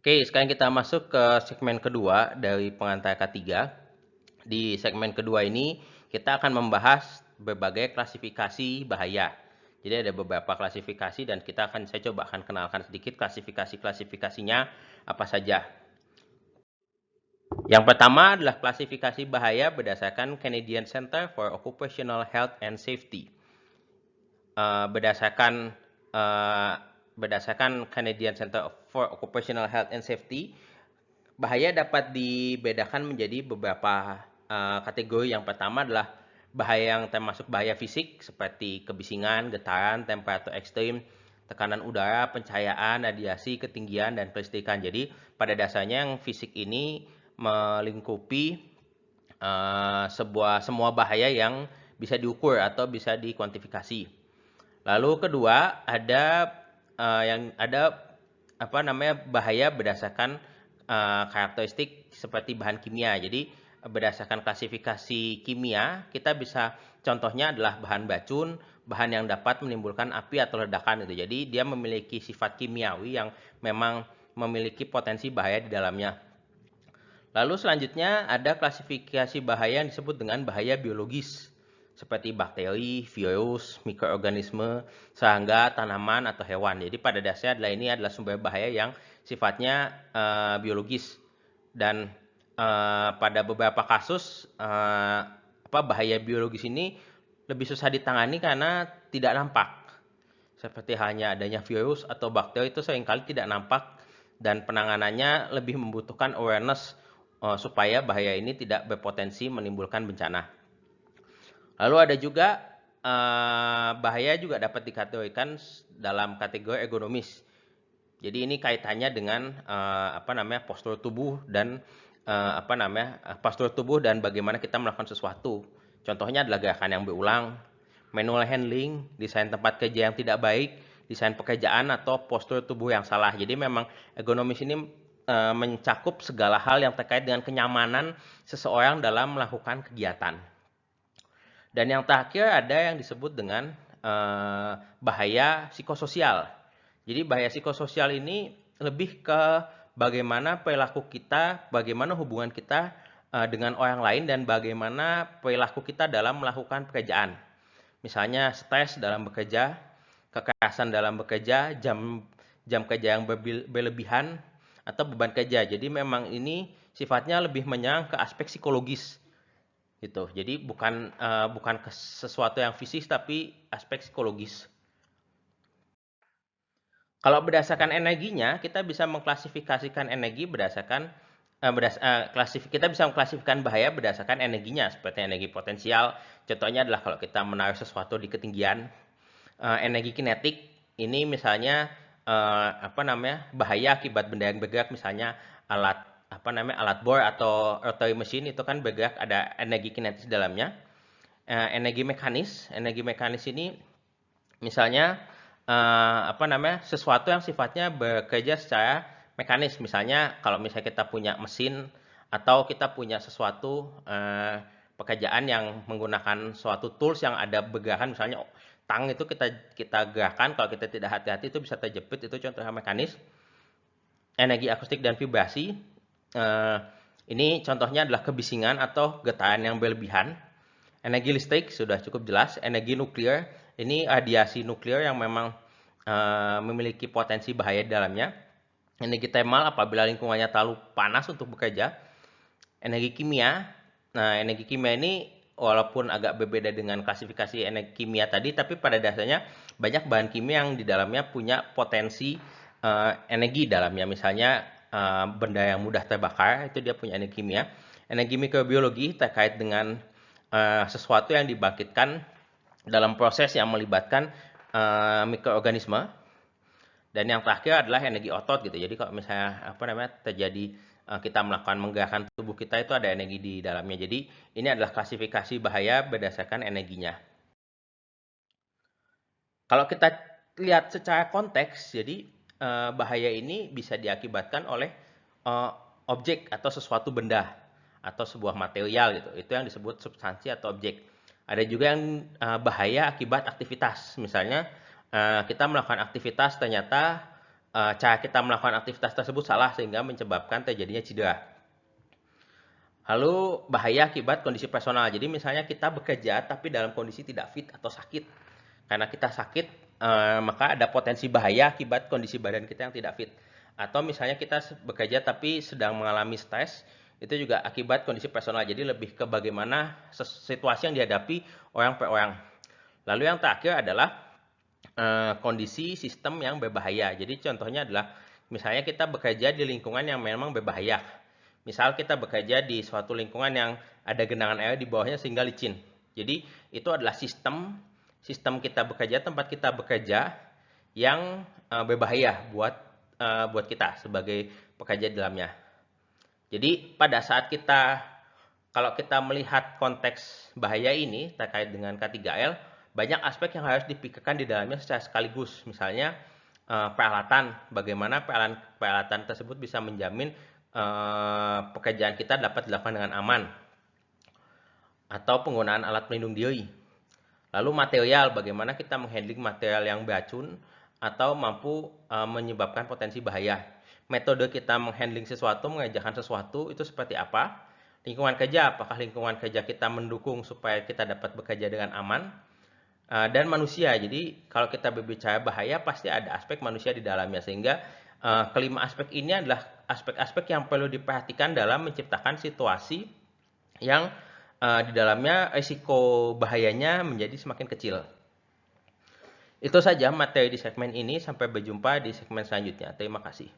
Oke, sekarang kita masuk ke segmen kedua dari pengantar K3. Di segmen kedua ini kita akan membahas berbagai klasifikasi bahaya. Jadi ada beberapa klasifikasi dan saya coba akan kenalkan sedikit klasifikasinya apa saja. Yang pertama adalah klasifikasi bahaya berdasarkan Canadian Center for Occupational Health and Safety. Berdasarkan Canadian Center for Occupational Health and Safety, bahaya dapat dibedakan menjadi beberapa kategori. Yang pertama adalah bahaya yang termasuk bahaya fisik seperti kebisingan, getaran, temperatur ekstrim, tekanan udara, pencahayaan, radiasi, ketinggian, dan kelistrikan. Jadi pada dasarnya yang fisik ini melingkupi semua bahaya yang bisa diukur atau bisa dikuantifikasi. Lalu kedua ada bahaya berdasarkan karakteristik seperti bahan kimia. Jadi berdasarkan klasifikasi kimia kita bisa, contohnya adalah bahan bacun, bahan yang dapat menimbulkan api atau ledakan itu. Jadi dia memiliki sifat kimiawi yang memang memiliki potensi bahaya di dalamnya. Lalu selanjutnya ada klasifikasi bahaya yang disebut dengan bahaya biologis seperti bakteri, virus, mikroorganisme, serangga, tanaman, atau hewan. Jadi pada dasarnya ini adalah sumber bahaya yang sifatnya biologis. Dan pada beberapa kasus bahaya biologis ini lebih susah ditangani karena tidak nampak. Seperti halnya adanya virus atau bakteri itu seringkali tidak nampak dan penanganannya lebih membutuhkan awareness supaya bahaya ini tidak berpotensi menimbulkan bencana. Lalu ada juga bahaya juga dapat dikategorikan dalam kategori ergonomis. Jadi ini kaitannya dengan postur tubuh dan postur tubuh dan bagaimana kita melakukan sesuatu. Contohnya adalah gerakan yang berulang, manual handling, desain tempat kerja yang tidak baik, desain pekerjaan, atau postur tubuh yang salah. Jadi memang ergonomis ini mencakup segala hal yang terkait dengan kenyamanan seseorang dalam melakukan kegiatan. Dan yang terakhir ada yang disebut dengan bahaya psikososial. Jadi bahaya psikososial ini lebih ke bagaimana perilaku kita, bagaimana hubungan kita dengan orang lain, dan bagaimana perilaku kita dalam melakukan pekerjaan. Misalnya stres dalam bekerja, kekerasan dalam bekerja, jam kerja yang berlebihan, atau beban kerja. Jadi memang ini sifatnya lebih menyerang ke aspek psikologis gitu. Jadi bukan sesuatu yang fisik tapi aspek psikologis. Kalau berdasarkan energinya, kita bisa mengklasifikasikan energi berdasarkan kita bisa mengklasifikasikan bahaya berdasarkan energinya, seperti energi potensial. Contohnya adalah kalau kita menaruh sesuatu di ketinggian. Energi kinetik ini misalnya bahaya akibat benda yang bergerak, misalnya alat bor atau rotary machine itu kan bergerak, ada energi kinetis dalamnya. Energi mekanis ini misalnya sesuatu yang sifatnya bekerja secara mekanis. Misalnya kalau misalnya kita punya mesin atau kita punya sesuatu pekerjaan yang menggunakan suatu tools yang ada bergerakan, misalnya tang itu kita gerakan, kalau kita tidak hati-hati itu bisa terjepit, itu contohnya mekanis. Energi akustik dan vibrasi ini contohnya adalah kebisingan atau getaran yang berlebihan. Energi listrik sudah cukup jelas. Energi nuklir ini radiasi nuklir yang memang memiliki potensi bahaya di dalamnya. Energi termal apabila lingkungannya terlalu panas untuk bekerja. Energi kimia. Nah, energi kimia ini walaupun agak berbeda dengan klasifikasi energi kimia tadi, tapi pada dasarnya banyak bahan kimia yang di dalamnya punya potensi energi dalamnya. Misalnya benda yang mudah terbakar itu dia punya energi kimia. Energi mikrobiologi terkait dengan sesuatu yang dibangkitkan dalam proses yang melibatkan mikroorganisme. Dan yang terakhir adalah energi otot gitu. Jadi kalau misalnya terjadi kita melakukan menggerakkan tubuh kita, itu ada energi di dalamnya. Jadi ini adalah klasifikasi bahaya berdasarkan energinya. Kalau kita lihat secara konteks, jadi bahaya ini bisa diakibatkan oleh objek atau sesuatu benda atau sebuah material gitu. Itu yang disebut substansi atau objek. Ada juga yang bahaya akibat aktivitas. Misalnya kita melakukan aktivitas ternyata cara kita melakukan aktivitas tersebut salah sehingga menyebabkan terjadinya cedera. Lalu bahaya akibat kondisi personal. Jadi misalnya kita bekerja tapi dalam kondisi tidak fit atau sakit. Karena kita sakit, maka ada potensi bahaya akibat kondisi badan kita yang tidak fit. Atau misalnya kita bekerja tapi sedang mengalami stres, itu juga akibat kondisi personal. Jadi lebih ke bagaimana situasi yang dihadapi orang per orang. Lalu yang terakhir adalah kondisi sistem yang berbahaya. Jadi contohnya adalah misalnya kita bekerja di lingkungan yang memang berbahaya. Misal kita bekerja di suatu lingkungan yang ada genangan air di bawahnya sehingga licin. Jadi itu adalah sistem kita bekerja, tempat kita bekerja yang berbahaya buat kita sebagai pekerja di dalamnya. Jadi pada saat kalau kita melihat konteks bahaya ini terkait dengan K3L, banyak aspek yang harus dipikirkan di dalamnya secara sekaligus. Misalnya peralatan, bagaimana peralatan tersebut bisa menjamin pekerjaan kita dapat dilakukan dengan aman, atau penggunaan alat pelindung diri. Lalu material, bagaimana kita menghandling material yang beracun atau mampu menyebabkan potensi bahaya. Metode kita menghandling sesuatu, mengerjakan sesuatu itu seperti apa. Lingkungan kerja, apakah lingkungan kerja kita mendukung supaya kita dapat bekerja dengan aman. Dan manusia, jadi kalau kita berbicara bahaya pasti ada aspek manusia di dalamnya, sehingga kelima aspek ini adalah aspek-aspek yang perlu diperhatikan dalam menciptakan situasi yang di dalamnya risiko bahayanya menjadi semakin kecil. Itu saja materi di segmen ini, sampai berjumpa di segmen selanjutnya. Terima kasih.